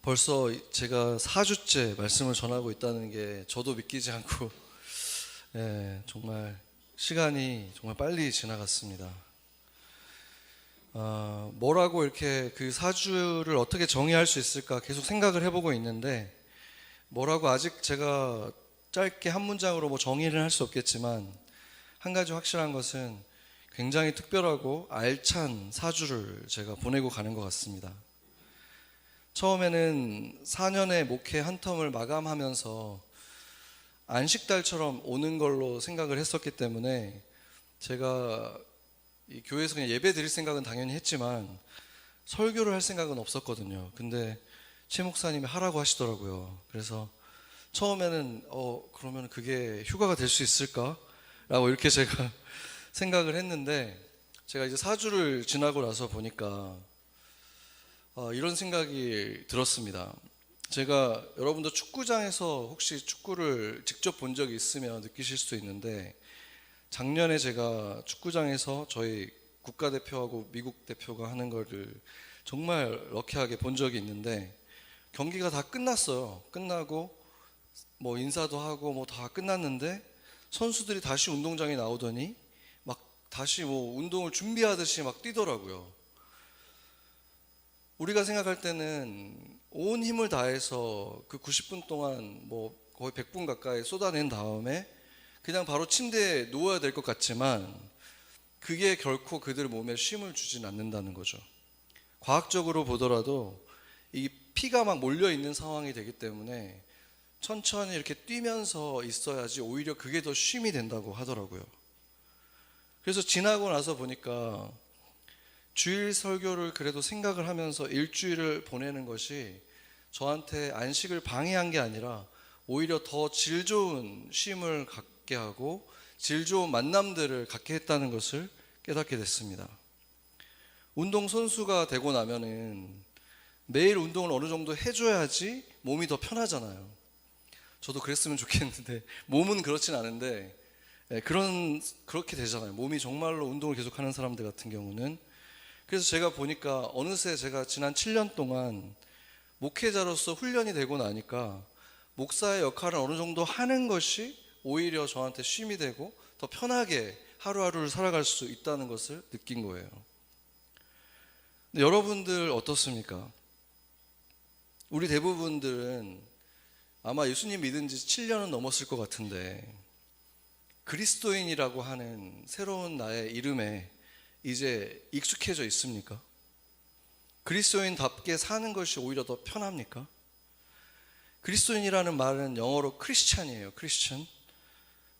벌써 제가 4주째 말씀을 전하고 있다는 게 저도 믿기지 않고 정말 시간이 정말 빨리 지나갔습니다. 뭐라고 이렇게 그 4주를 어떻게 정의할 수 있을까 계속 생각을 해보고 있는데, 뭐라고 아직 제가 짧게 한 문장으로 뭐 정의를 할 수 없겠지만, 한 가지 확실한 것은 굉장히 특별하고 알찬 4주를 제가 보내고 가는 것 같습니다. 처음에는 4년의 목회 한 텀을 마감하면서 안식달처럼 오는 걸로 생각을 했었기 때문에, 제가 이 교회에서 그냥 예배 드릴 생각은 당연히 했지만 설교를 할 생각은 없었거든요. 근데 최 목사님이 하라고 하시더라고요. 그래서 처음에는 그러면 그게 휴가가 될 수 있을까? 라고 이렇게 제가 생각을 했는데, 제가 이제 4주를 지나고 나서 보니까 이런 생각이 들었습니다. 제가 여러분도 축구장에서 혹시 축구를 직접 본 적이 있으면 느끼실 수도 있는데, 작년에 제가 축구장에서 저희 국가대표하고 미국 대표가 하는 거를 정말 럭키하게 본 적이 있는데, 경기가 다 끝났어요. 끝나고 뭐 인사도 하고 뭐 다 끝났는데 선수들이 다시 운동장에 나오더니 막 다시 뭐 운동을 준비하듯이 막 뛰더라고요. 우리가 생각할 때는 온 힘을 다해서 그 90분 동안 뭐 거의 100분 가까이 쏟아낸 다음에 그냥 바로 침대에 누워야 될 것 같지만, 그게 결코 그들 몸에 쉼을 주진 않는다는 거죠. 과학적으로 보더라도 이 피가 막 몰려 있는 상황이 되기 때문에 천천히 이렇게 뛰면서 있어야지 오히려 그게 더 쉼이 된다고 하더라고요. 그래서 지나고 나서 보니까 주일 설교를 그래도 생각을 하면서 일주일을 보내는 것이 저한테 안식을 방해한 게 아니라 오히려 더 질 좋은 쉼을 갖게 하고 질 좋은 만남들을 갖게 했다는 것을 깨닫게 됐습니다. 운동선수가 되고 나면은 매일 운동을 어느 정도 해줘야지 몸이 더 편하잖아요. 저도 그랬으면 좋겠는데 몸은 그렇진 않은데 그렇게 되잖아요. 몸이 정말로 운동을 계속하는 사람들 같은 경우는. 그래서 제가 보니까 어느새 제가 지난 7년 동안 목회자로서 훈련이 되고 나니까 목사의 역할을 어느 정도 하는 것이 오히려 저한테 쉼이 되고 더 편하게 하루하루를 살아갈 수 있다는 것을 느낀 거예요. 근데 여러분들 어떻습니까? 우리 대부분들은 아마 예수님 믿은 지 7년은 넘었을 것 같은데, 그리스도인이라고 하는 새로운 나의 이름에 이제 익숙해져 있습니까? 그리스도인답게 사는 것이 오히려 더 편합니까? 그리스도인이라는 말은 영어로 크리스찬이에요. 크리스천.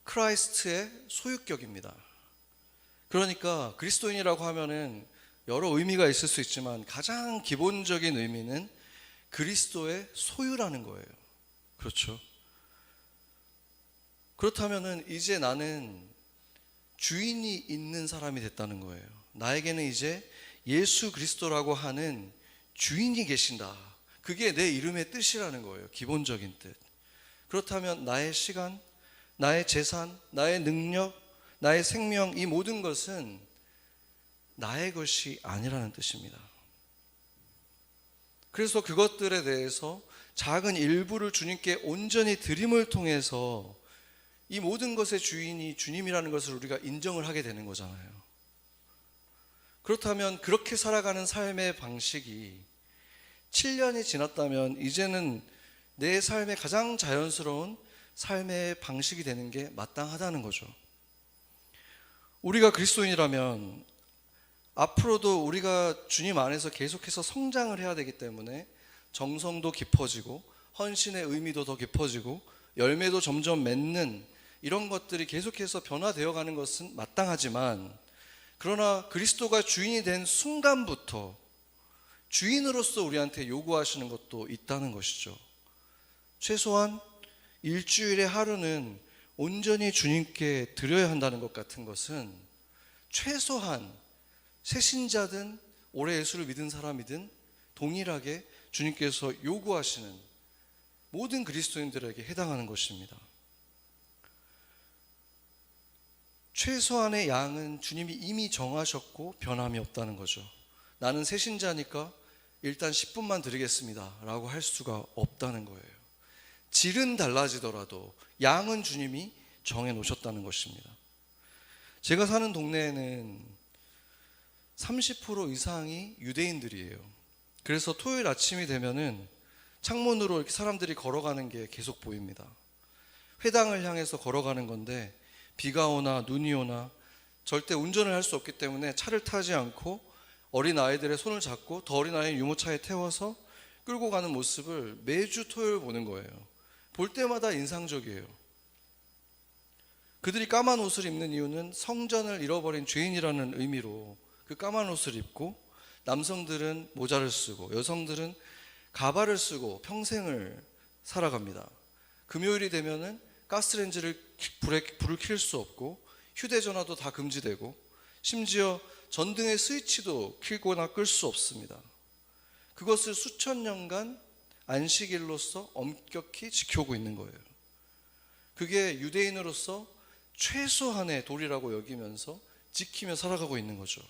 크라이스트의 소유격입니다. 그러니까 그리스도인이라고 하면은 여러 의미가 있을 수 있지만 가장 기본적인 의미는 그리스도의 소유라는 거예요. 그렇죠? 그렇다면은 이제 나는 주인이 있는 사람이 됐다는 거예요. 나에게는 이제 예수 그리스도라고 하는 주인이 계신다. 그게 내 이름의 뜻이라는 거예요. 기본적인 뜻. 그렇다면 나의 시간, 나의 재산, 나의 능력, 나의 생명, 이 모든 것은 나의 것이 아니라는 뜻입니다. 그래서 그것들에 대해서 작은 일부를 주님께 온전히 드림을 통해서 이 모든 것의 주인이 주님이라는 것을 우리가 인정을 하게 되는 거잖아요. 그렇다면 그렇게 살아가는 삶의 방식이 7년이 지났다면 이제는 내 삶의 가장 자연스러운 삶의 방식이 되는 게 마땅하다는 거죠. 우리가 그리스도인이라면 앞으로도 우리가 주님 안에서 계속해서 성장을 해야 되기 때문에 정성도 깊어지고 헌신의 의미도 더 깊어지고 열매도 점점 맺는 이런 것들이 계속해서 변화되어 가는 것은 마땅하지만, 그러나 그리스도가 주인이 된 순간부터 주인으로서 우리한테 요구하시는 것도 있다는 것이죠. 최소한 일주일의 하루는 온전히 주님께 드려야 한다는 것 같은 것은, 최소한 새신자든 오래 예수를 믿은 사람이든 동일하게 주님께서 요구하시는 모든 그리스도인들에게 해당하는 것입니다. 최소한의 양은 주님이 이미 정하셨고 변함이 없다는 거죠. 나는 새신자니까 일단 10분만 드리겠습니다 라고 할 수가 없다는 거예요. 질은 달라지더라도 양은 주님이 정해 놓으셨다는 것입니다. 제가 사는 동네에는 30% 이상이 유대인들이에요. 그래서 토요일 아침이 되면은 창문으로 이렇게 사람들이 걸어가는 게 계속 보입니다. 회당을 향해서 걸어가는 건데 비가 오나 눈이 오나 절대 운전을 할 수 없기 때문에 차를 타지 않고 어린 아이들의 손을 잡고 더 어린 아이 유모차에 태워서 끌고 가는 모습을 매주 토요일 보는 거예요. 볼 때마다 인상적이에요. 그들이 까만 옷을 입는 이유는 성전을 잃어버린 죄인이라는 의미로 그 까만 옷을 입고, 남성들은 모자를 쓰고 여성들은 가발을 쓰고 평생을 살아갑니다. 금요일이 되면은 가스레인지를 불을 켤 수 없고 휴대전화도 다 금지되고 심지어 전등의 스위치도 켜거나 끌 수 없습니다. 그것을 수천 년간 안식일로서 엄격히 지켜오고 있는 거예요. 그게 유대인으로서 최소한의 도리라고 여기면서 지키며 살아가고 있는 거죠.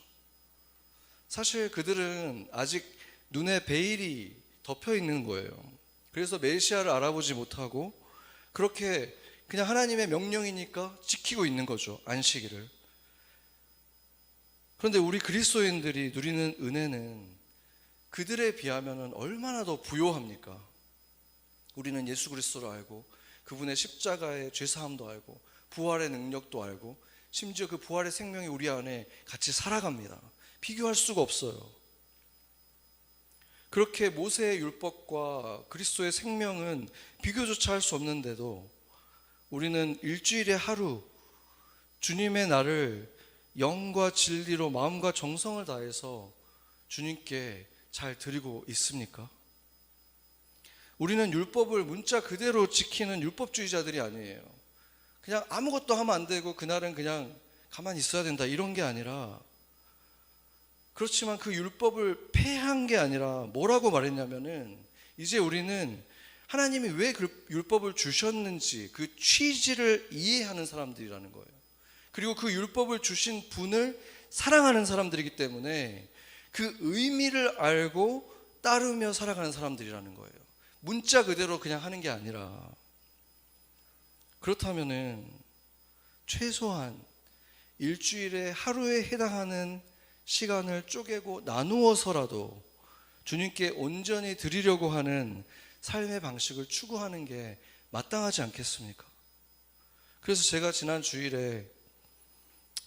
사실 그들은 아직 눈에 베일이 덮여 있는 거예요. 그래서 메시아를 알아보지 못하고 그렇게 그냥 하나님의 명령이니까 지키고 있는 거죠, 안식일을. 그런데 우리 그리스도인들이 누리는 은혜는 그들에 비하면 얼마나 더 부요합니까? 우리는 예수 그리스도를 알고 그분의 십자가의 죄사함도 알고 부활의 능력도 알고 심지어 그 부활의 생명이 우리 안에 같이 살아갑니다. 비교할 수가 없어요. 그렇게 모세의 율법과 그리스도의 생명은 비교조차 할 수 없는데도 우리는 일주일에 하루 주님의 날을 영과 진리로 마음과 정성을 다해서 주님께 잘 드리고 있습니까? 우리는 율법을 문자 그대로 지키는 율법주의자들이 아니에요. 그냥 아무것도 하면 안 되고 그날은 그냥 가만히 있어야 된다 이런 게 아니라, 그렇지만 그 율법을 폐한 게 아니라 뭐라고 말했냐면은 이제 우리는 하나님이 왜 그 율법을 주셨는지 그 취지를 이해하는 사람들이라는 거예요. 그리고 그 율법을 주신 분을 사랑하는 사람들이기 때문에 그 의미를 알고 따르며 살아가는 사람들이라는 거예요. 문자 그대로 그냥 하는 게 아니라. 그렇다면은 최소한 일주일에 하루에 해당하는 시간을 쪼개고 나누어서라도 주님께 온전히 드리려고 하는 삶의 방식을 추구하는 게 마땅하지 않겠습니까? 그래서 제가 지난 주일에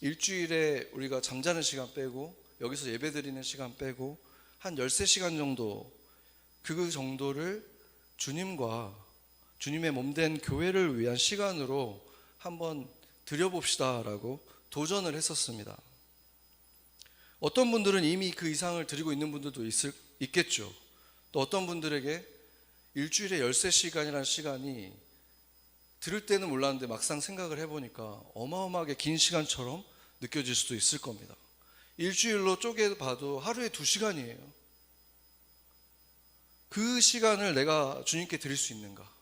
일주일에 우리가 잠자는 시간 빼고 여기서 예배 드리는 시간 빼고 한 13시간 정도, 그 정도를 주님과 주님의 몸된 교회를 위한 시간으로 한번 드려봅시다 라고 도전을 했었습니다. 어떤 분들은 이미 그 이상을 드리고 있는 분들도 있겠죠. 또 어떤 분들에게 일주일에 13시간이라는 시간이 들을 때는 몰랐는데 막상 생각을 해보니까 어마어마하게 긴 시간처럼 느껴질 수도 있을 겁니다. 일주일로 쪼개봐도 하루에 2시간이에요. 그 시간을 내가 주님께 드릴 수 있는가?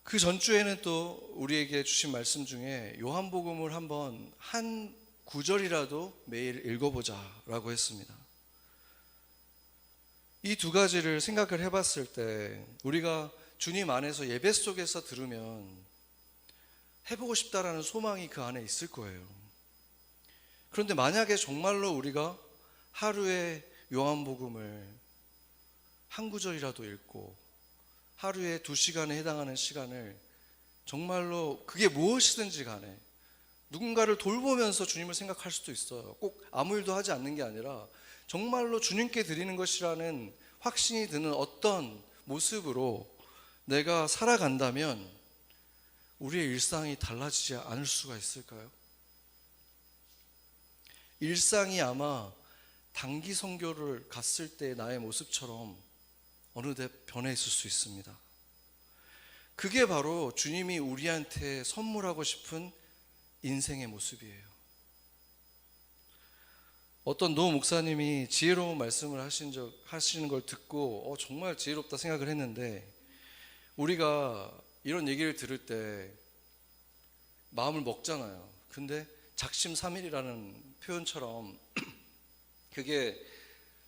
그 전주에는 또 우리에게 주신 말씀 중에 요한복음을 한번 한 구절이라도 매일 읽어보자 라고 했습니다. 이 두 가지를 생각을 해봤을 때 우리가 주님 안에서 예배 속에서 들으면 해보고 싶다라는 소망이 그 안에 있을 거예요. 그런데 만약에 정말로 우리가 하루에 요한복음을 한 구절이라도 읽고 하루에 2시간에 해당하는 시간을 정말로 그게 무엇이든지 간에 누군가를 돌보면서 주님을 생각할 수도 있어요. 꼭 아무 일도 하지 않는 게 아니라 정말로 주님께 드리는 것이라는 확신이 드는 어떤 모습으로 내가 살아간다면 우리의 일상이 달라지지 않을 수가 있을까요? 일상이 아마 단기 선교를 갔을 때 나의 모습처럼 어느새 변해 있을 수 있습니다. 그게 바로 주님이 우리한테 선물하고 싶은 인생의 모습이에요. 어떤 노 목사님이 지혜로운 말씀을 하시는 걸 듣고 정말 지혜롭다 생각을 했는데, 우리가 이런 얘기를 들을 때 마음을 먹잖아요. 근데 작심삼일이라는 표현처럼 그게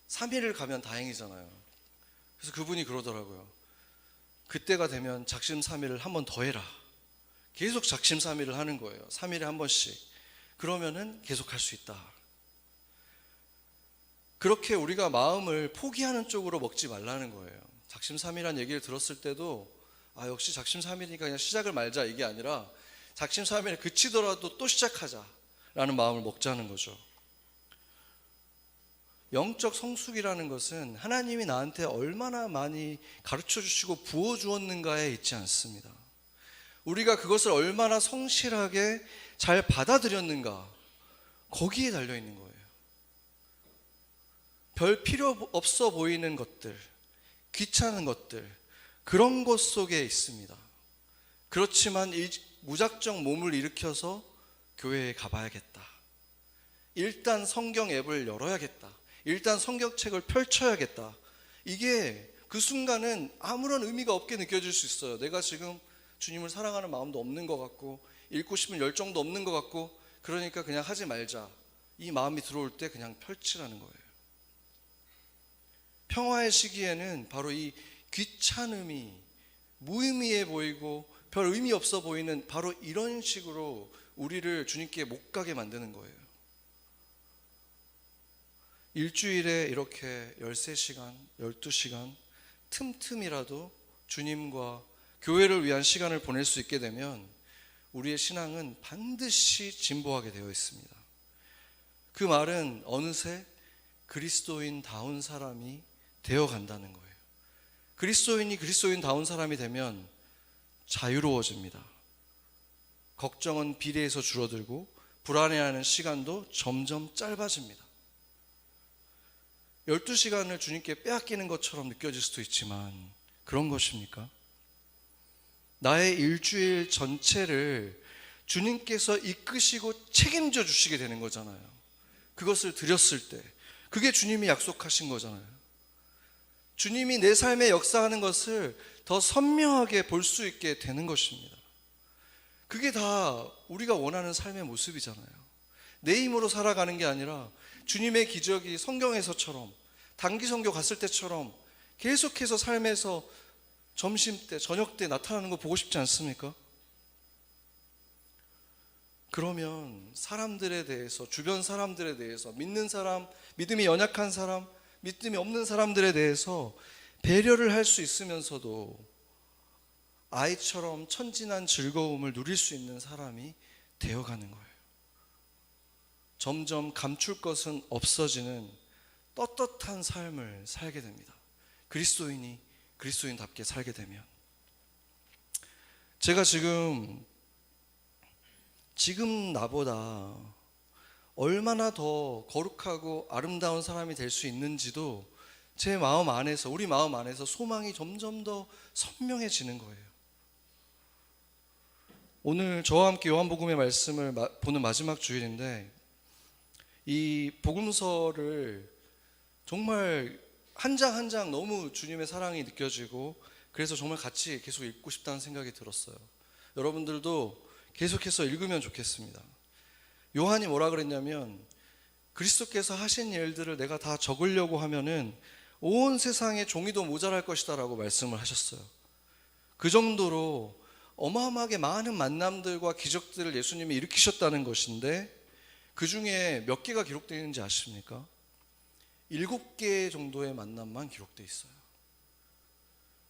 3일을 가면 다행이잖아요. 그래서 그분이 그러더라고요. 그때가 되면 작심삼일을 한 번 더 해라. 계속 작심삼일을 하는 거예요. 3일에 한 번씩. 그러면은 계속 할 수 있다. 그렇게 우리가 마음을 포기하는 쪽으로 먹지 말라는 거예요. 작심삼일한 얘기를 들었을 때도 역시 작심삼일이니까 그냥 시작을 말자 이게 아니라 작심삼일에 그치더라도 또 시작하자라는 마음을 먹자는 거죠. 영적 성숙이라는 것은 하나님이 나한테 얼마나 많이 가르쳐 주시고 부어 주었는가에 있지 않습니다. 우리가 그것을 얼마나 성실하게 잘 받아들였는가, 거기에 달려 있는 거예요. 별 필요 없어 보이는 것들, 귀찮은 것들, 그런 것 속에 있습니다. 그렇지만 무작정 몸을 일으켜서 교회에 가봐야겠다. 일단 성경 앱을 열어야겠다. 일단 성경책을 펼쳐야겠다. 이게 그 순간은 아무런 의미가 없게 느껴질 수 있어요. 내가 지금 주님을 사랑하는 마음도 없는 것 같고 읽고 싶은 열정도 없는 것 같고, 그러니까 그냥 하지 말자. 이 마음이 들어올 때 그냥 펼치라는 거예요. 평화의 시기에는 바로 이 귀찮음이 무의미해 보이고 별 의미 없어 보이는 바로 이런 식으로 우리를 주님께 못 가게 만드는 거예요. 일주일에 이렇게 13시간, 12시간 틈틈이라도 주님과 교회를 위한 시간을 보낼 수 있게 되면 우리의 신앙은 반드시 진보하게 되어 있습니다. 그 말은 어느새 그리스도인다운 사람이 되어 간다는 거예요. 그리스도인이 그리스도인다운 사람이 되면 자유로워집니다. 걱정은 비례해서 줄어들고 불안해하는 시간도 점점 짧아집니다. 12시간을 주님께 빼앗기는 것처럼 느껴질 수도 있지만 그런 것입니까? 나의 일주일 전체를 주님께서 이끄시고 책임져 주시게 되는 거잖아요. 그것을 드렸을 때 그게 주님이 약속하신 거잖아요. 주님이 내 삶에 역사하는 것을 더 선명하게 볼 수 있게 되는 것입니다. 그게 다 우리가 원하는 삶의 모습이잖아요. 내 힘으로 살아가는 게 아니라 주님의 기적이 성경에서처럼, 단기 선교 갔을 때처럼 계속해서 삶에서 점심때, 저녁때 나타나는 거 보고 싶지 않습니까? 그러면 사람들에 대해서, 주변 사람들에 대해서, 믿는 사람, 믿음이 연약한 사람, 믿음이 없는 사람들에 대해서 배려를 할 수 있으면서도 아이처럼 천진한 즐거움을 누릴 수 있는 사람이 되어가는 거예요. 점점 감출 것은 없어지는 떳떳한 삶을 살게 됩니다. 그리스도인이 그리스도인답게 살게 되면. 제가 지금 나보다 얼마나 더 거룩하고 아름다운 사람이 될 수 있는지도 제 마음 안에서, 우리 마음 안에서 소망이 점점 더 선명해지는 거예요. 오늘 저와 함께 요한복음의 말씀을 보는 마지막 주일인데, 이 복음서를 정말 한 장 한 장 너무 주님의 사랑이 느껴지고, 그래서 정말 같이 계속 읽고 싶다는 생각이 들었어요. 여러분들도 계속해서 읽으면 좋겠습니다. 요한이 뭐라 그랬냐면, 그리스도께서 하신 일들을 내가 다 적으려고 하면은 온 세상에 종이도 모자랄 것이다 라고 말씀을 하셨어요. 그 정도로 어마어마하게 많은 만남들과 기적들을 예수님이 일으키셨다는 것인데, 그 중에 몇 개가 기록되어 있는지 아십니까? 7개 정도의 만남만 기록되어 있어요.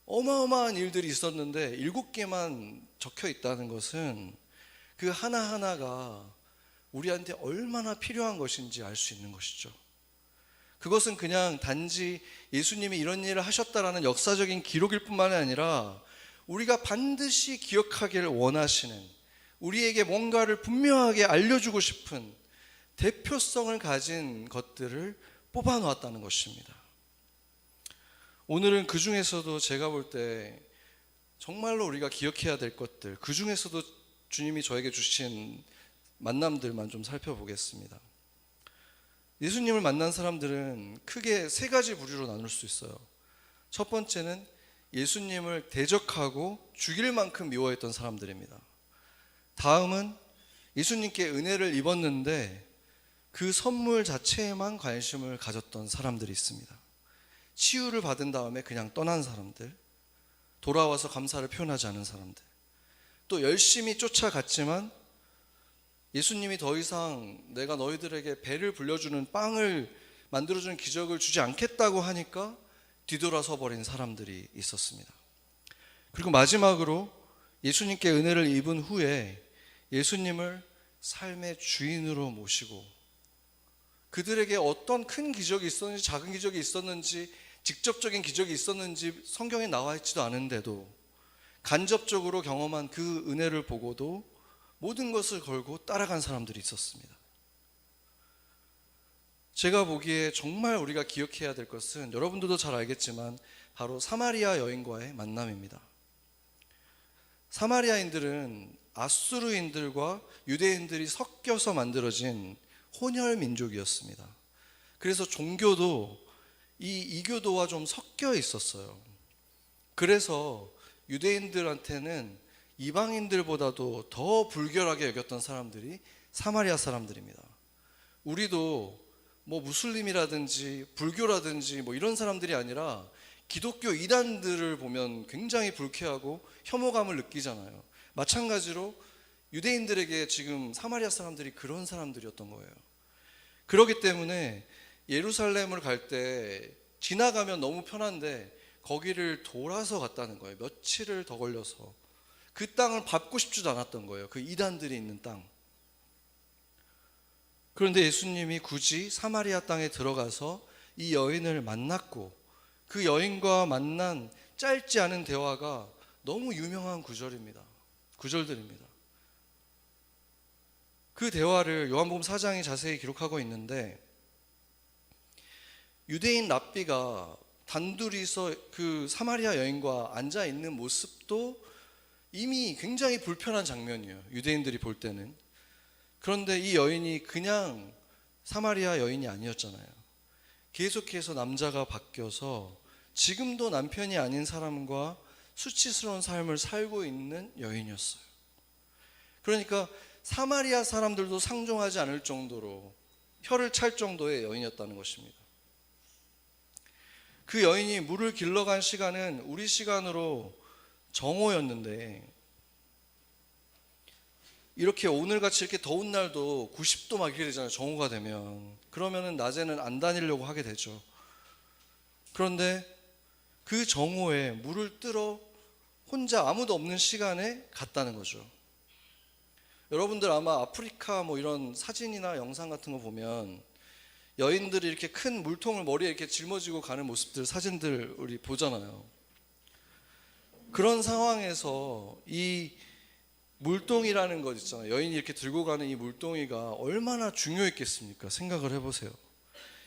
어마어마한 일들이 있었는데 7개만 적혀 있다는 것은 그 하나하나가 우리한테 얼마나 필요한 것인지 알 수 있는 것이죠. 그것은 그냥 단지 예수님이 이런 일을 하셨다라는 역사적인 기록일 뿐만 아니라 우리가 반드시 기억하기를 원하시는, 우리에게 뭔가를 분명하게 알려주고 싶은 대표성을 가진 것들을 뽑아 놓았다는 것입니다. 오늘은 그 중에서도 제가 볼 때 정말로 우리가 기억해야 될 것들, 그 중에서도 주님이 저에게 주신 만남들만 좀 살펴보겠습니다. 예수님을 만난 사람들은 크게 3가지 부류로 나눌 수 있어요. 첫 번째는 예수님을 대적하고 죽일 만큼 미워했던 사람들입니다. 다음은 예수님께 은혜를 입었는데 그 선물 자체에만 관심을 가졌던 사람들이 있습니다. 치유를 받은 다음에 그냥 떠난 사람들, 돌아와서 감사를 표현하지 않은 사람들, 또 열심히 쫓아갔지만 예수님이 더 이상 내가 너희들에게 배를 불려주는 빵을 만들어주는 기적을 주지 않겠다고 하니까 뒤돌아서 버린 사람들이 있었습니다. 그리고 마지막으로 예수님께 은혜를 입은 후에 예수님을 삶의 주인으로 모시고 그들에게 어떤 큰 기적이 있었는지 작은 기적이 있었는지 직접적인 기적이 있었는지 성경에 나와 있지도 않은데도 간접적으로 경험한 그 은혜를 보고도 모든 것을 걸고 따라간 사람들이 있었습니다. 제가 보기에 정말 우리가 기억해야 될 것은 여러분들도 잘 알겠지만 바로 사마리아 여인과의 만남입니다. 사마리아인들은 아수르인들과 유대인들이 섞여서 만들어진 혼혈 민족이었습니다. 그래서 종교도 이 이교도와 좀 섞여 있었어요. 그래서 유대인들한테는 이방인들보다도 더 불결하게 여겼던 사람들이 사마리아 사람들입니다. 우리도 뭐 무슬림이라든지 불교라든지 뭐 이런 사람들이 아니라 기독교 이단들을 보면 굉장히 불쾌하고 혐오감을 느끼잖아요. 마찬가지로 유대인들에게 지금 사마리아 사람들이 그런 사람들이었던 거예요. 그렇기 때문에 예루살렘을 갈 때 지나가면 너무 편한데 거기를 돌아서 갔다는 거예요. 며칠을 더 걸려서. 그 땅을 밟고 싶지도 않았던 거예요. 그 이단들이 있는 땅. 그런데 예수님이 굳이 사마리아 땅에 들어가서 이 여인을 만났고 그 여인과 만난 짧지 않은 대화가 너무 유명한 구절들입니다. 그 대화를 요한복음 4장이 자세히 기록하고 있는데 유대인 랍비가 단둘이서 그 사마리아 여인과 앉아 있는 모습도 이미 굉장히 불편한 장면이에요. 유대인들이 볼 때는. 그런데 이 여인이 그냥 사마리아 여인이 아니었잖아요. 계속해서 남자가 바뀌어서 지금도 남편이 아닌 사람과 수치스러운 삶을 살고 있는 여인이었어요. 그러니까 사마리아 사람들도 상종하지 않을 정도로 혀를 찰 정도의 여인이었다는 것입니다. 그 여인이 물을 길러간 시간은 우리 시간으로 정오였는데 이렇게 오늘같이 이렇게 더운 날도 90도 막 이렇게 되잖아요. 정오가 되면. 그러면은 낮에는 안 다니려고 하게 되죠. 그런데 그 정오에 물을 뜨러 혼자 아무도 없는 시간에 갔다는 거죠. 여러분들 아마 아프리카 뭐 이런 사진이나 영상 같은 거 보면 여인들이 이렇게 큰 물통을 머리에 이렇게 짊어지고 가는 모습들, 사진들 우리 보잖아요. 그런 상황에서 이 물동이라는 것 있잖아요. 여인이 이렇게 들고 가는 이 물동이가 얼마나 중요했겠습니까? 생각을 해보세요.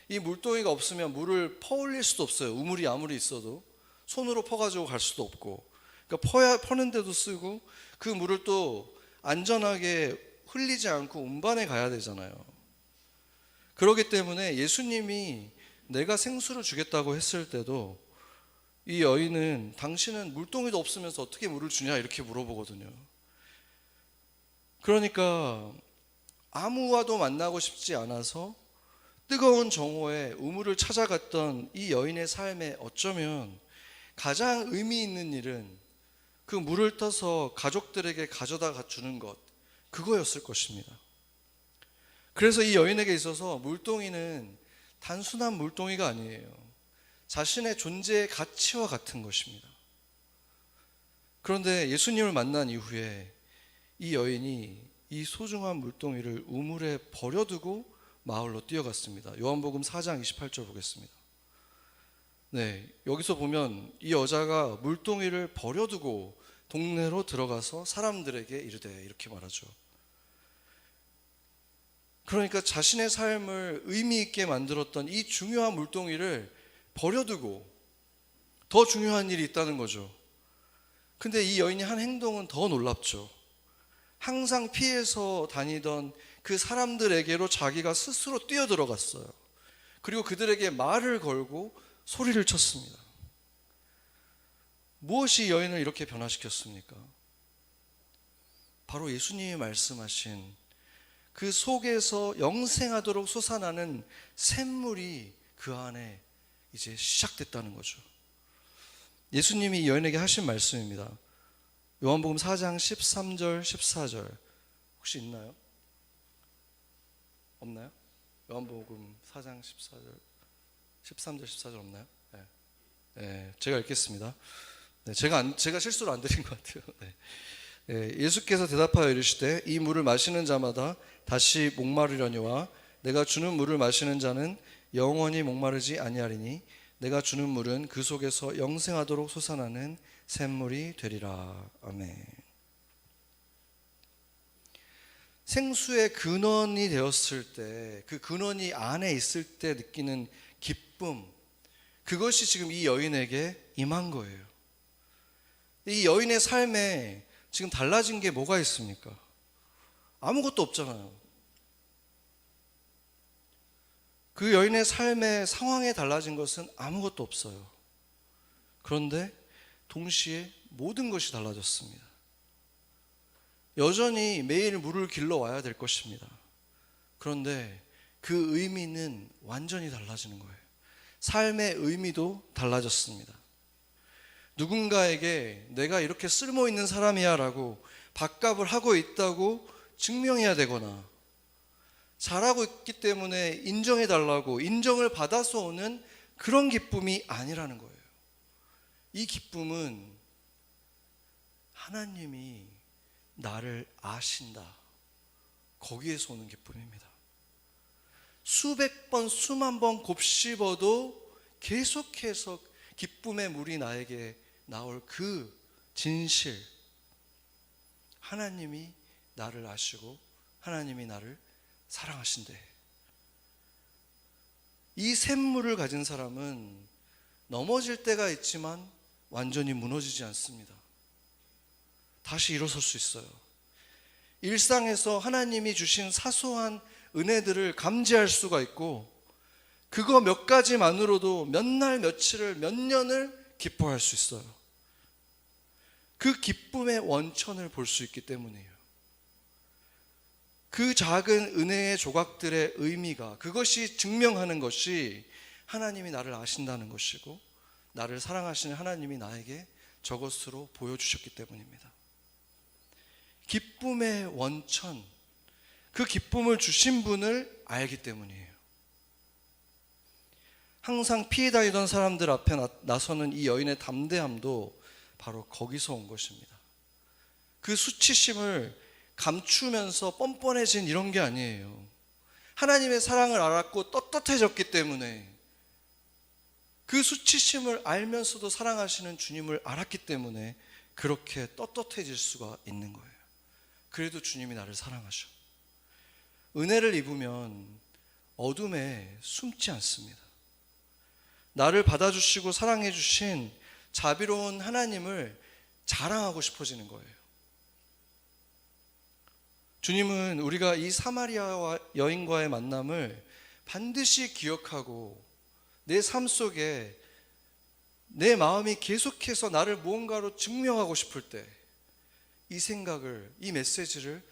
이 물동이가 없으면 물을 퍼올릴 수도 없어요. 우물이 아무리 있어도 손으로 퍼가지고 갈 수도 없고, 그러니까 퍼는데도 쓰고 그 물을 또 안전하게 흘리지 않고 운반해 가야 되잖아요. 그렇기 때문에 예수님이 내가 생수를 주겠다고 했을 때도 이 여인은 당신은 물동이도 없으면서 어떻게 물을 주냐 이렇게 물어보거든요. 그러니까 아무와도 만나고 싶지 않아서 뜨거운 정오에 우물을 찾아갔던 이 여인의 삶에 어쩌면 가장 의미 있는 일은 그 물을 떠서 가족들에게 가져다 주는 것, 그거였을 것입니다. 그래서 이 여인에게 있어서 물동이는 단순한 물동이가 아니에요. 자신의 존재의 가치와 같은 것입니다. 그런데 예수님을 만난 이후에 이 여인이 이 소중한 물동이를 우물에 버려두고 마을로 뛰어갔습니다. 요한복음 4장 28절 보겠습니다. 네, 여기서 보면 이 여자가 물동이를 버려두고 동네로 들어가서 사람들에게 이르되 이렇게 말하죠. 그러니까 자신의 삶을 의미 있게 만들었던 이 중요한 물동이를 버려두고 더 중요한 일이 있다는 거죠. 근데 이 여인이 한 행동은 더 놀랍죠. 항상 피해서 다니던 그 사람들에게로 자기가 스스로 뛰어들어갔어요. 그리고 그들에게 말을 걸고 소리를 쳤습니다. 무엇이 여인을 이렇게 변화시켰습니까? 바로 예수님이 말씀하신 그 속에서 영생하도록 솟아나는 샘물이 그 안에 이제 시작됐다는 거죠. 예수님이 이 여인에게 하신 말씀입니다. 요한복음 4장 13절 14절 혹시 있나요? 없나요? 요한복음 4장 14절 13절 14절 없나요? 네. 네, 제가 읽겠습니다. 네, 제가 실수로 안 드린 것 같아요. 네. 네, 예수께서 대답하여 이르시되 이 물을 마시는 자마다 다시 목마르려니와 내가 주는 물을 마시는 자는 영원히 목마르지 아니하리니 내가 주는 물은 그 속에서 영생하도록 솟아나는 샘물이 되리라. 아멘. 생수의 근원이 되었을 때, 그 근원이 안에 있을 때 느끼는 기쁨, 그것이 지금 이 여인에게 임한 거예요. 이 여인의 삶에 지금 달라진 게 뭐가 있습니까? 아무것도 없잖아요. 그 여인의 삶의 상황에 달라진 것은 아무것도 없어요. 그런데 동시에 모든 것이 달라졌습니다. 여전히 매일 물을 길러 와야 될 것입니다. 그런데 그 의미는 완전히 달라지는 거예요. 삶의 의미도 달라졌습니다. 누군가에게 내가 이렇게 쓸모 있는 사람이야 라고 밥값을 하고 있다고 증명해야 되거나 잘하고 있기 때문에 인정해 달라고 인정을 받아서 오는 그런 기쁨이 아니라는 거예요. 이 기쁨은 하나님이 나를 아신다, 거기에서 오는 기쁨입니다. 수백 번 수만 번 곱씹어도 계속해서 기쁨의 물이 나에게 나올 그 진실, 하나님이 나를 아시고 하나님이 나를 사랑하신대. 이 샘물을 가진 사람은 넘어질 때가 있지만 완전히 무너지지 않습니다. 다시 일어설 수 있어요. 일상에서 하나님이 주신 사소한 은혜들을 감지할 수가 있고 그거 몇 가지만으로도 몇 날 며칠을 몇 년을 기뻐할 수 있어요. 그 기쁨의 원천을 볼 수 있기 때문이에요. 그 작은 은혜의 조각들의 의미가, 그것이 증명하는 것이 하나님이 나를 아신다는 것이고 나를 사랑하시는 하나님이 나에게 저것으로 보여주셨기 때문입니다. 기쁨의 원천, 그 기쁨을 주신 분을 알기 때문이에요. 항상 피해 다니던 사람들 앞에 나서는 이 여인의 담대함도 바로 거기서 온 것입니다. 그 수치심을 감추면서 뻔뻔해진 이런 게 아니에요. 하나님의 사랑을 알았고 떳떳해졌기 때문에, 그 수치심을 알면서도 사랑하시는 주님을 알았기 때문에 그렇게 떳떳해질 수가 있는 거예요. 그래도 주님이 나를 사랑하셔. 은혜를 입으면 어둠에 숨지 않습니다. 나를 받아주시고 사랑해 주신 자비로운 하나님을 자랑하고 싶어지는 거예요. 주님은 우리가 이 사마리아 여인과의 만남을 반드시 기억하고 내 삶 속에 내 마음이 계속해서 나를 무언가로 증명하고 싶을 때 이 생각을, 이 메시지를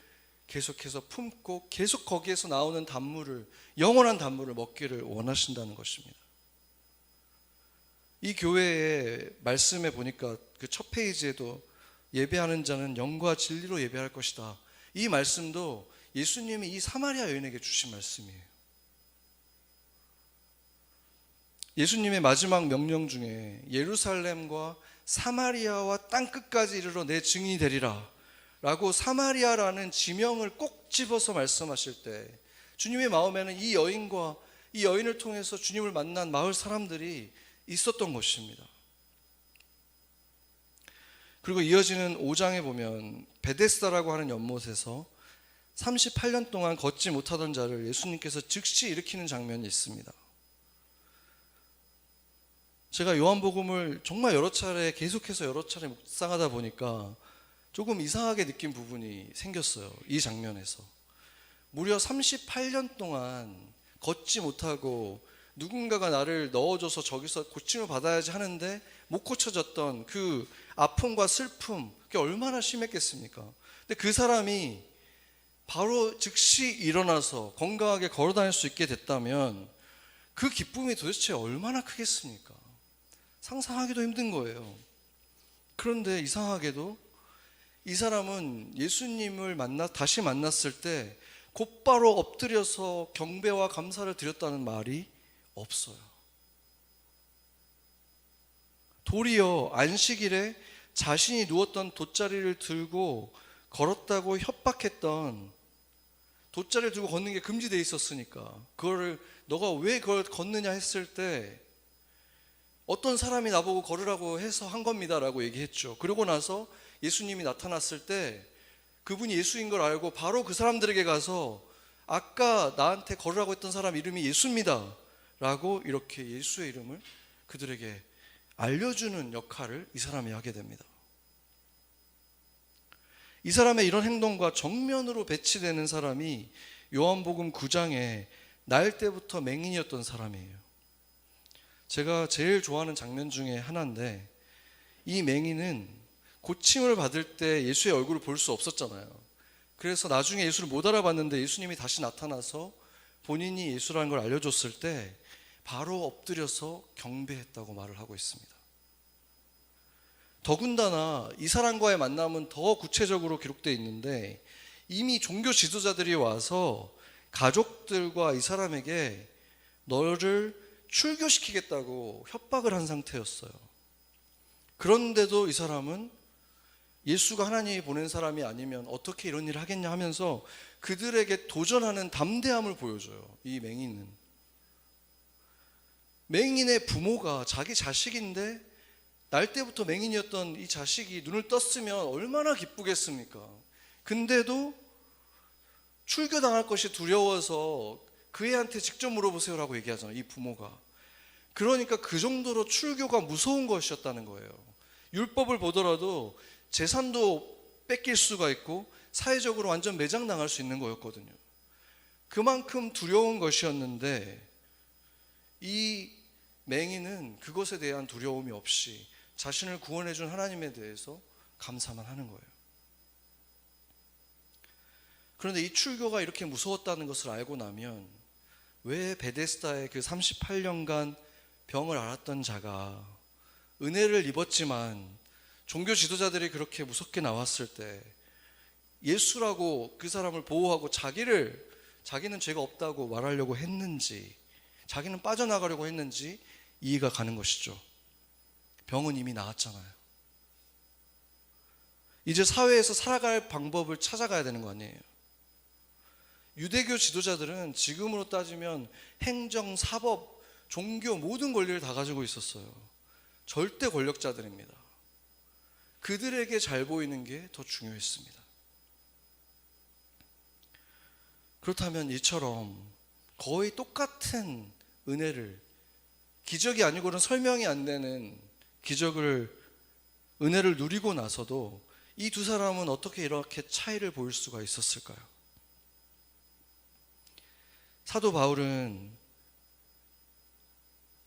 계속해서 품고 계속 거기에서 나오는 단물을, 영원한 단물을 먹기를 원하신다는 것입니다. 이 교회의 말씀에 보니까 그 첫 페이지에도 예배하는 자는 영과 진리로 예배할 것이다, 이 말씀도 예수님이 이 사마리아 여인에게 주신 말씀이에요. 예수님의 마지막 명령 중에 예루살렘과 사마리아와 땅끝까지 이르러 내 증인이 되리라 라고 사마리아라는 지명을 꼭 집어서 말씀하실 때 주님의 마음에는 이 여인과 이 여인을 통해서 주님을 만난 마을 사람들이 있었던 것입니다. 그리고 이어지는 5장에 보면 베데스다라고 하는 연못에서 38년 동안 걷지 못하던 자를 예수님께서 즉시 일으키는 장면이 있습니다. 제가 요한복음을 정말 계속해서 여러 차례 묵상하다 보니까 조금 이상하게 느낀 부분이 생겼어요. 이 장면에서 무려 38년 동안 걷지 못하고 누군가가 나를 넣어줘서 저기서 고침을 받아야지 하는데 못 고쳐졌던 그 아픔과 슬픔, 그게 얼마나 심했겠습니까? 근데 그 사람이 바로 즉시 일어나서 건강하게 걸어 다닐 수 있게 됐다면 그 기쁨이 도대체 얼마나 크겠습니까? 상상하기도 힘든 거예요. 그런데 이상하게도 이 사람은 예수님을 다시 만났을 때 곧바로 엎드려서 경배와 감사를 드렸다는 말이 없어요. 도리어 안식일에 자신이 누웠던 돗자리를 들고 걸었다고 협박했던, 돗자리를 들고 걷는 게 금지되어 있었으니까 그거를 너가 왜 그걸 걷느냐 했을 때 어떤 사람이 나보고 걸으라고 해서 한 겁니다 라고 얘기했죠. 그러고 나서 예수님이 나타났을 때 그분이 예수인 걸 알고 바로 그 사람들에게 가서 아까 나한테 걸으라고 했던 사람 이름이 예수입니다 라고 이렇게 예수의 이름을 그들에게 알려주는 역할을 이 사람이 하게 됩니다. 이 사람의 이런 행동과 정면으로 배치되는 사람이 요한복음 9장에 날 때부터 맹인이었던 사람이에요. 제가 제일 좋아하는 장면 중에 하나인데, 이 맹인은 고침을 받을 때 예수의 얼굴을 볼 수 없었잖아요. 그래서 나중에 예수를 못 알아봤는데 예수님이 다시 나타나서 본인이 예수라는 걸 알려줬을 때 바로 엎드려서 경배했다고 말을 하고 있습니다. 더군다나 이 사람과의 만남은 더 구체적으로 기록되어 있는데, 이미 종교 지도자들이 와서 가족들과 이 사람에게 너를 출교시키겠다고 협박을 한 상태였어요. 그런데도 이 사람은 예수가 하나님이 보낸 사람이 아니면 어떻게 이런 일을 하겠냐 하면서 그들에게 도전하는 담대함을 보여줘요. 이 맹인은, 맹인의 부모가 자기 자식인데 날 때부터 맹인이었던 이 자식이 눈을 떴으면 얼마나 기쁘겠습니까? 근데도 출교당할 것이 두려워서 그 애한테 직접 물어보세요라고 얘기하잖아요, 이 부모가. 그러니까 그 정도로 출교가 무서운 것이었다는 거예요. 율법을 보더라도 재산도 뺏길 수가 있고 사회적으로 완전 매장당할 수 있는 거였거든요. 그만큼 두려운 것이었는데 이 맹인은 그것에 대한 두려움이 없이 자신을 구원해 준 하나님에 대해서 감사만 하는 거예요. 그런데 이 출교가 이렇게 무서웠다는 것을 알고 나면 왜 베데스다의 그 38년간 병을 앓았던 자가 은혜를 입었지만 종교 지도자들이 그렇게 무섭게 나왔을 때 예수라고 그 사람을 보호하고 자기는 죄가 없다고 말하려고 했는지, 자기는 빠져나가려고 했는지 이해가 가는 것이죠. 병은 이미 나았잖아요. 이제 사회에서 살아갈 방법을 찾아가야 되는 거 아니에요. 유대교 지도자들은 지금으로 따지면 행정, 사법, 종교 모든 권리를 다 가지고 있었어요. 절대 권력자들입니다. 그들에게 잘 보이는 게 더 중요했습니다. 그렇다면 이처럼 거의 똑같은 은혜를, 기적이 아니고는 설명이 안 되는 은혜를 누리고 나서도 이 두 사람은 어떻게 이렇게 차이를 보일 수가 있었을까요? 사도 바울은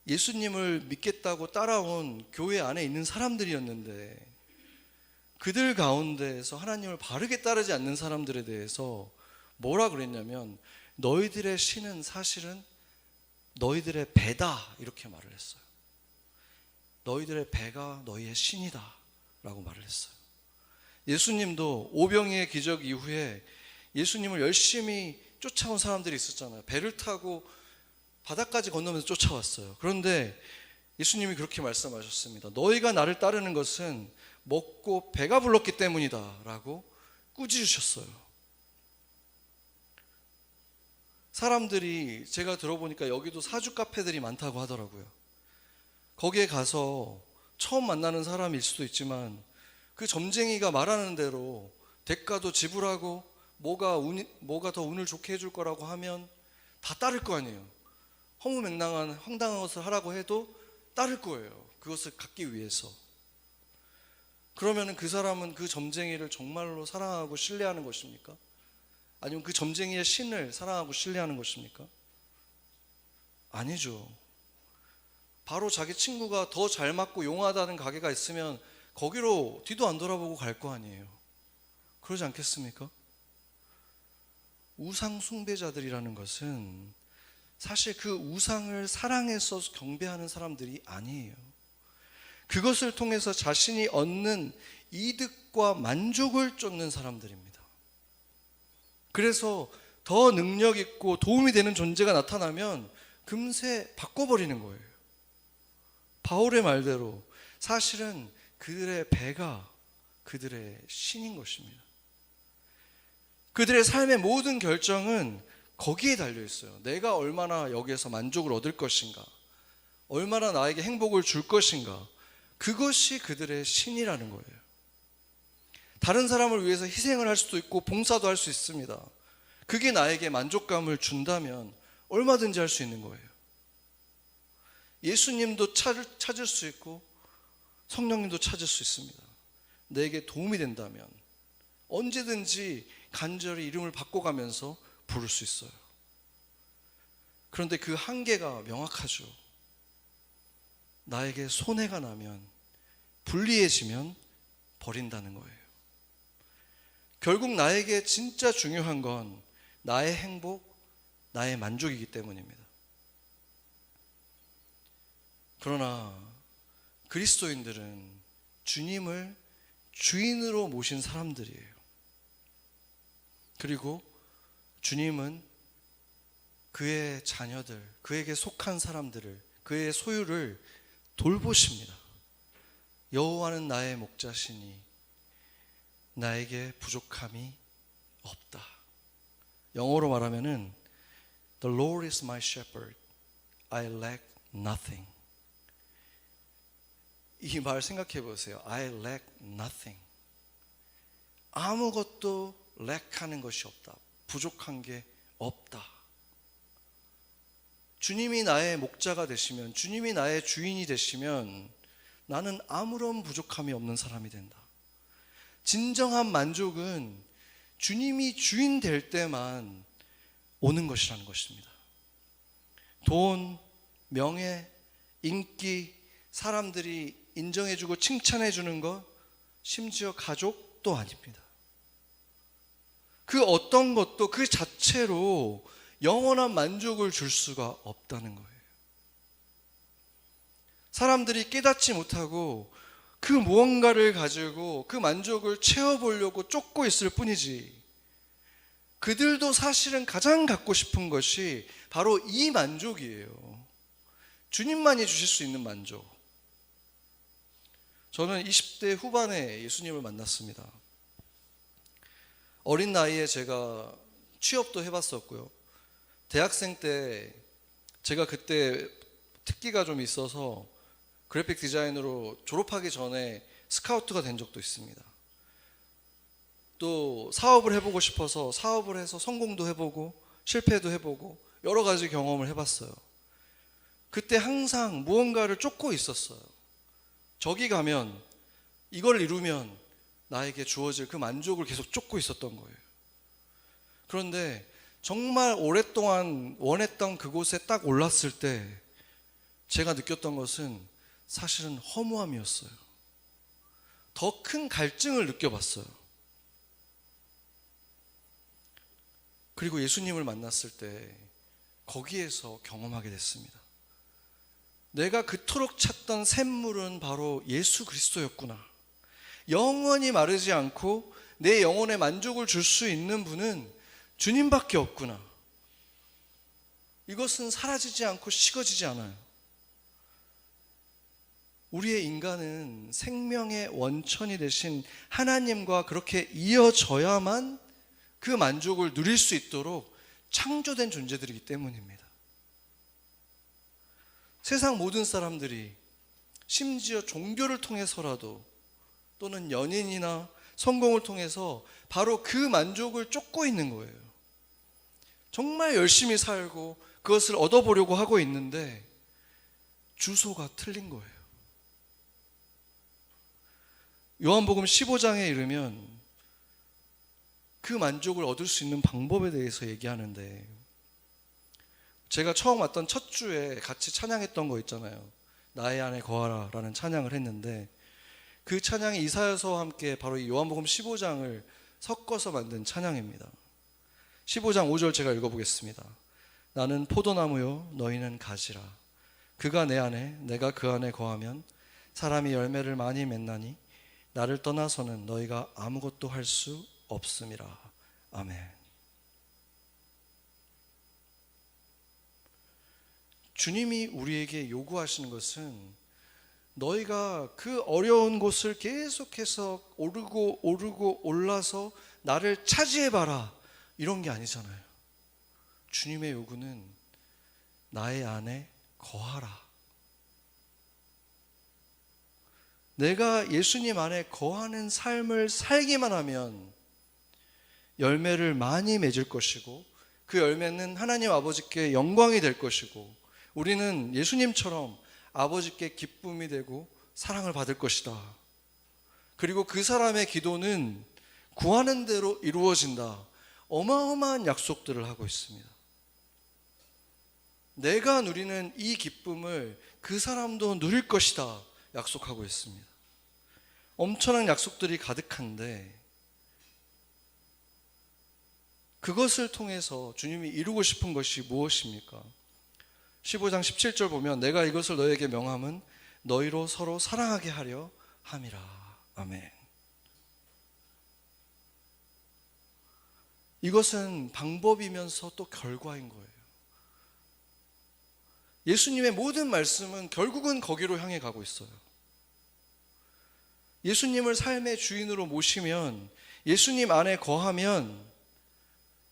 예수님을 믿겠다고 따라온 교회 안에 있는 사람들이었는데 그들 가운데에서 하나님을 바르게 따르지 않는 사람들에 대해서 뭐라 그랬냐면, 너희들의 신은 사실은 너희들의 배다 이렇게 말을 했어요. 너희들의 배가 너희의 신이다 라고 말을 했어요. 예수님도 오병이의 기적 이후에 예수님을 열심히 쫓아온 사람들이 있었잖아요. 배를 타고 바다까지 건너면서 쫓아왔어요. 그런데 예수님이 그렇게 말씀하셨습니다. 너희가 나를 따르는 것은 먹고 배가 불렀기 때문이다 라고 꾸짖으셨어요. 사람들이, 제가 들어보니까 여기도 사주 카페들이 많다고 하더라고요. 거기에 가서 처음 만나는 사람일 수도 있지만 그 점쟁이가 말하는 대로 대가도 지불하고 뭐가 더 운을 좋게 해줄 거라고 하면 다 따를 거 아니에요. 허무맹랑한 황당한 것을 하라고 해도 따를 거예요. 그것을 갖기 위해서. 그러면 그 사람은 그 점쟁이를 정말로 사랑하고 신뢰하는 것입니까? 아니면 그 점쟁이의 신을 사랑하고 신뢰하는 것입니까? 아니죠. 바로 자기 친구가 더 잘 맞고 용하다는 가게가 있으면 거기로 뒤도 안 돌아보고 갈 거 아니에요. 그러지 않겠습니까? 우상 숭배자들이라는 것은 사실 그 우상을 사랑해서 경배하는 사람들이 아니에요. 그것을 통해서 자신이 얻는 이득과 만족을 쫓는 사람들입니다. 그래서 더 능력 있고 도움이 되는 존재가 나타나면 금세 바꿔버리는 거예요. 바울의 말대로 사실은 그들의 배가 그들의 신인 것입니다. 그들의 삶의 모든 결정은 거기에 달려 있어요. 내가 얼마나 여기에서 만족을 얻을 것인가, 얼마나 나에게 행복을 줄 것인가, 그것이 그들의 신이라는 거예요. 다른 사람을 위해서 희생을 할 수도 있고 봉사도 할 수 있습니다. 그게 나에게 만족감을 준다면 얼마든지 할 수 있는 거예요. 예수님도 찾을 수 있고 성령님도 찾을 수 있습니다. 내게 도움이 된다면 언제든지 간절히 이름을 바꿔가면서 부를 수 있어요. 그런데 그 한계가 명확하죠. 나에게 손해가 나면, 불리해지면 버린다는 거예요. 결국 나에게 진짜 중요한 건 나의 행복, 나의 만족이기 때문입니다. 그러나 그리스도인들은 주님을 주인으로 모신 사람들이에요. 그리고 주님은 그의 자녀들, 그에게 속한 사람들을, 그의 소유를 돌보십니다. 여호와는 나의 목자시니 나에게 부족함이 없다. 영어로 말하면은 The Lord is my shepherd, I lack nothing. 이 말 생각해 보세요. I lack nothing. 아무것도 lack하는 것이 없다. 부족한 게 없다. 주님이 나의 목자가 되시면, 주님이 나의 주인이 되시면 나는 아무런 부족함이 없는 사람이 된다. 진정한 만족은 주님이 주인 될 때만 오는 것이라는 것입니다. 돈, 명예, 인기, 사람들이 인정해주고 칭찬해주는 것, 심지어 가족도 아닙니다. 그 어떤 것도 그 자체로 영원한 만족을 줄 수가 없다는 거예요. 사람들이 깨닫지 못하고 그 무언가를 가지고 그 만족을 채워보려고 쫓고 있을 뿐이지, 그들도 사실은 가장 갖고 싶은 것이 바로 이 만족이에요. 주님만이 주실 수 있는 만족. 저는 20대 후반에 예수님을 만났습니다. 어린 나이에 제가 취업도 해봤었고요. 대학생 때 제가 그때 특기가 좀 있어서 그래픽 디자인으로 졸업하기 전에 스카우트가 된 적도 있습니다. 또 사업을 해보고 싶어서 사업을 해서 성공도 해보고 실패도 해보고 여러 가지 경험을 해봤어요. 그때 항상 무언가를 쫓고 있었어요. 저기 가면, 이걸 이루면 나에게 주어질 그 만족을 계속 쫓고 있었던 거예요. 그런데 정말 오랫동안 원했던 그곳에 딱 올랐을 때 제가 느꼈던 것은 사실은 허무함이었어요. 더 큰 갈증을 느껴봤어요. 그리고 예수님을 만났을 때 거기에서 경험하게 됐습니다. 내가 그토록 찾던 샘물은 바로 예수 그리스도였구나. 영원히 마르지 않고 내 영혼에 만족을 줄 수 있는 분은 주님밖에 없구나. 이것은 사라지지 않고 식어지지 않아요. 우리의 인간은 생명의 원천이 되신 하나님과 그렇게 이어져야만 그 만족을 누릴 수 있도록 창조된 존재들이기 때문입니다. 세상 모든 사람들이 심지어 종교를 통해서라도 또는 연인이나 성공을 통해서 바로 그 만족을 쫓고 있는 거예요. 정말 열심히 살고 그것을 얻어보려고 하고 있는데 주소가 틀린 거예요. 요한복음 15장에 이르면 그 만족을 얻을 수 있는 방법에 대해서 얘기하는데, 제가 처음 왔던 첫 주에 같이 찬양했던 거 있잖아요. 나의 안에 거하라 라는 찬양을 했는데, 그 찬양이 이사야서와 함께 바로 이 요한복음 15장을 섞어서 만든 찬양입니다. 15장 5절 제가 읽어보겠습니다. 나는 포도나무요 너희는 가지라. 그가 내 안에 내가 그 안에 거하면 사람이 열매를 많이 맺나니 나를 떠나서는 너희가 아무것도 할 수 없음이라. 아멘. 주님이 우리에게 요구하시는 것은 너희가 그 어려운 곳을 계속해서 오르고 올라서 나를 차지해봐라, 이런 게 아니잖아요. 주님의 요구는 나의 안에 거하라. 내가 예수님 안에 거하는 삶을 살기만 하면 열매를 많이 맺을 것이고, 그 열매는 하나님 아버지께 영광이 될 것이고, 우리는 예수님처럼 아버지께 기쁨이 되고 사랑을 받을 것이다. 그리고 그 사람의 기도는 구하는 대로 이루어진다. 어마어마한 약속들을 하고 있습니다. 내가 누리는 이 기쁨을 그 사람도 누릴 것이다 약속하고 있습니다. 엄청난 약속들이 가득한데, 그것을 통해서 주님이 이루고 싶은 것이 무엇입니까? 15장 17절 보면 내가 이것을 너에게 명함은 너희로 서로 사랑하게 하려 함이라. 아멘. 이것은 방법이면서 또 결과인 거예요. 예수님의 모든 말씀은 결국은 거기로 향해 가고 있어요. 예수님을 삶의 주인으로 모시면, 예수님 안에 거하면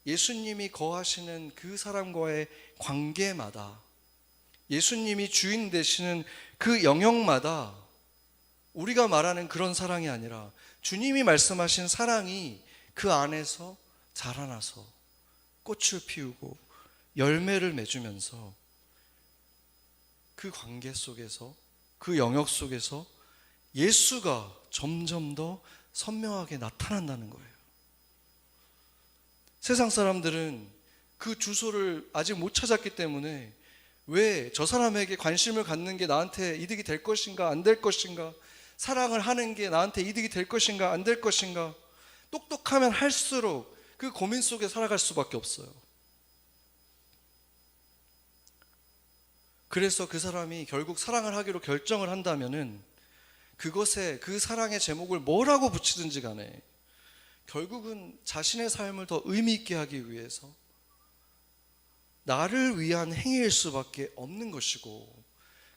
예수님이 거하시는 그 사람과의 관계마다, 예수님이 주인 되시는 그 영역마다 우리가 말하는 그런 사랑이 아니라 주님이 말씀하신 사랑이 그 안에서 자라나서 꽃을 피우고 열매를 맺으면서 그 관계 속에서, 그 영역 속에서 예수가 점점 더 선명하게 나타난다는 거예요. 세상 사람들은 그 주소를 아직 못 찾았기 때문에 왜 저 사람에게 관심을 갖는 게 나한테 이득이 될 것인가 안 될 것인가, 사랑을 하는 게 나한테 이득이 될 것인가 안 될 것인가, 똑똑하면 할수록 그 고민 속에 살아갈 수밖에 없어요. 그래서 그 사람이 결국 사랑을 하기로 결정을 한다면은 그것에, 그 사랑의 제목을 뭐라고 붙이든지 간에 결국은 자신의 삶을 더 의미 있게 하기 위해서 나를 위한 행위일 수밖에 없는 것이고,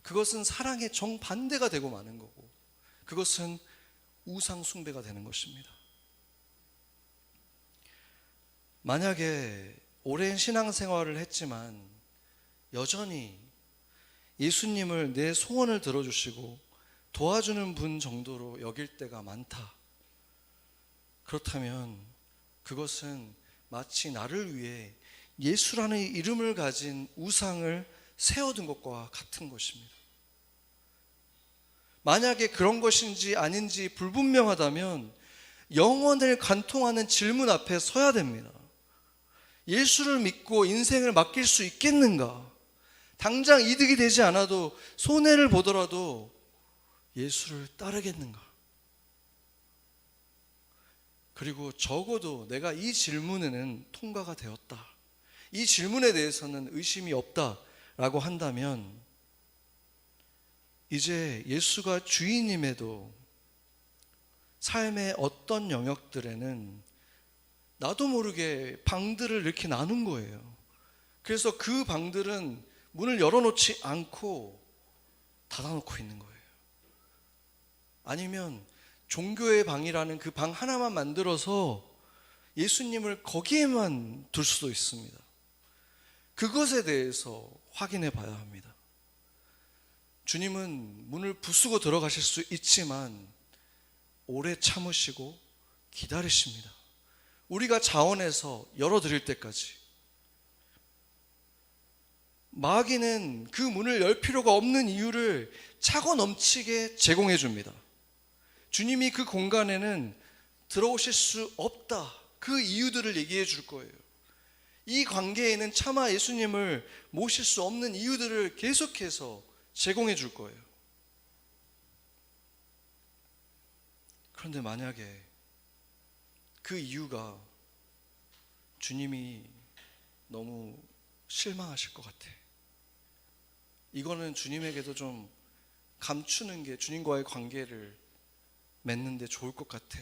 그것은 사랑의 정반대가 되고 마는 거고, 그것은 우상 숭배가 되는 것입니다. 만약에 오랜 신앙생활을 했지만 여전히 예수님을 내 소원을 들어주시고 도와주는 분 정도로 여길 때가 많다, 그렇다면 그것은 마치 나를 위해 예수라는 이름을 가진 우상을 세워둔 것과 같은 것입니다. 만약에 그런 것인지 아닌지 불분명하다면 영원을 관통하는 질문 앞에 서야 됩니다. 예수를 믿고 인생을 맡길 수 있겠는가? 당장 이득이 되지 않아도 손해를 보더라도 예수를 따르겠는가? 그리고 적어도 내가 이 질문에는 통과가 되었다, 이 질문에 대해서는 의심이 없다라고 한다면 이제 예수가 주인임에도 삶의 어떤 영역들에는 나도 모르게 방들을 이렇게 나눈 거예요. 그래서 그 방들은 문을 열어놓지 않고 닫아놓고 있는 거예요. 아니면 종교의 방이라는 그 방 하나만 만들어서 예수님을 거기에만 둘 수도 있습니다. 그것에 대해서 확인해 봐야 합니다. 주님은 문을 부수고 들어가실 수 있지만 오래 참으시고 기다리십니다. 우리가 자원해서 열어드릴 때까지. 마귀는 그 문을 열 필요가 없는 이유를 차고 넘치게 제공해 줍니다. 주님이 그 공간에는 들어오실 수 없다, 그 이유들을 얘기해 줄 거예요. 이 관계에는 차마 예수님을 모실 수 없는 이유들을 계속해서 제공해 줄 거예요. 그런데 만약에 그 이유가 주님이 너무 실망하실 것 같아. 이거는 주님에게도 좀 감추는 게 주님과의 관계를 맺는 데 좋을 것 같아.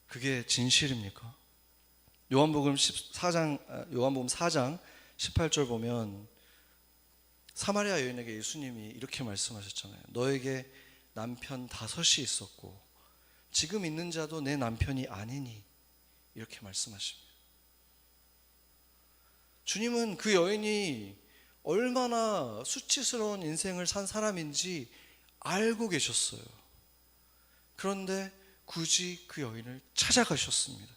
그게 진실입니까? 요한복음 4장 18절 보면 사마리아 여인에게 예수님이 이렇게 말씀하셨잖아요. 너에게 남편 5이 있었고 지금 있는 자도 내 남편이 아니니, 이렇게 말씀하십니다. 주님은 그 여인이 얼마나 수치스러운 인생을 산 사람인지 알고 계셨어요. 그런데 굳이 그 여인을 찾아가셨습니다.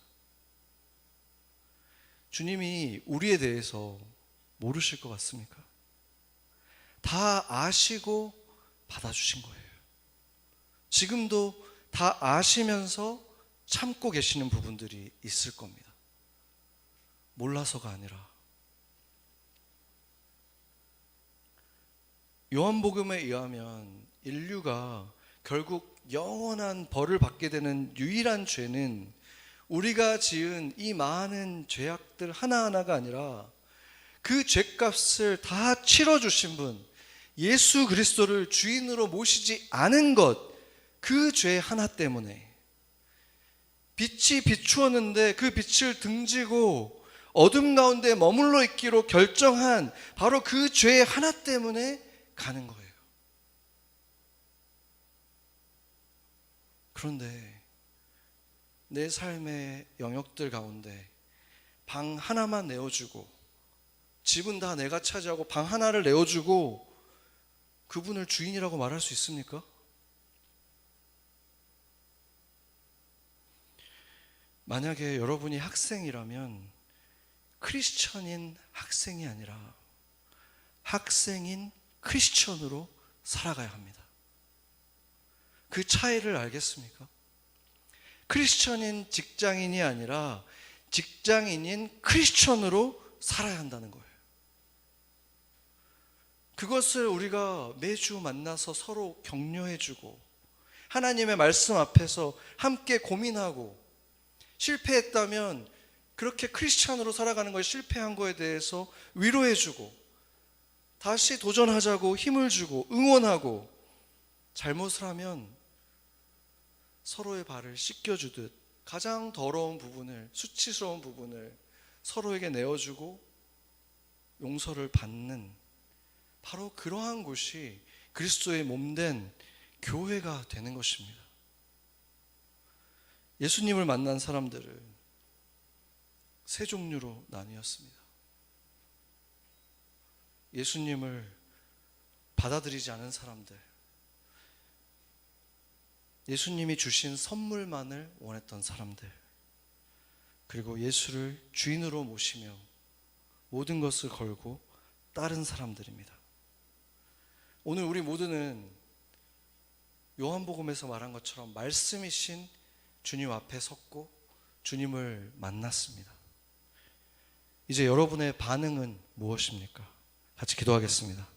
주님이 우리에 대해서 모르실 것 같습니까? 다 아시고 받아주신 거예요. 지금도 다 아시면서 참고 계시는 부분들이 있을 겁니다. 몰라서가 아니라. 요한복음에 의하면 인류가 결국 영원한 벌을 받게 되는 유일한 죄는 우리가 지은 이 많은 죄악들 하나하나가 아니라 그 죄값을 다 치러주신 분, 예수 그리스도를 주인으로 모시지 않은 것, 그 죄 하나 때문에, 빛이 비추었는데 그 빛을 등지고 어둠 가운데 머물러 있기로 결정한 바로 그 죄 하나 때문에 가는 거예요. 그런데 내 삶의 영역들 가운데 방 하나만 내어주고, 집은 다 내가 차지하고 방 하나를 내어주고 그분을 주인이라고 말할 수 있습니까? 만약에 여러분이 학생이라면 크리스천인 학생이 아니라 학생인 크리스천으로 살아가야 합니다. 그 차이를 알겠습니까? 크리스천인 직장인이 아니라 직장인인 크리스천으로 살아야 한다는 거예요. 그것을 우리가 매주 만나서 서로 격려해주고 하나님의 말씀 앞에서 함께 고민하고, 실패했다면 그렇게 크리스천으로 살아가는 것이 실패한 거에 대해서 위로해주고 다시 도전하자고 힘을 주고 응원하고, 잘못을 하면 서로의 발을 씻겨주듯 가장 더러운 부분을, 수치스러운 부분을 서로에게 내어주고 용서를 받는, 바로 그러한 곳이 그리스도의 몸된 교회가 되는 것입니다. 예수님을 만난 사람들은 세 종류로 나뉘었습니다. 예수님을 받아들이지 않은 사람들, 예수님이 주신 선물만을 원했던 사람들, 그리고 예수를 주인으로 모시며 모든 것을 걸고 따른 사람들입니다. 오늘 우리 모두는 요한복음에서 말한 것처럼 말씀이신 주님 앞에 섰고 주님을 만났습니다. 이제 여러분의 반응은 무엇입니까? 같이 기도하겠습니다.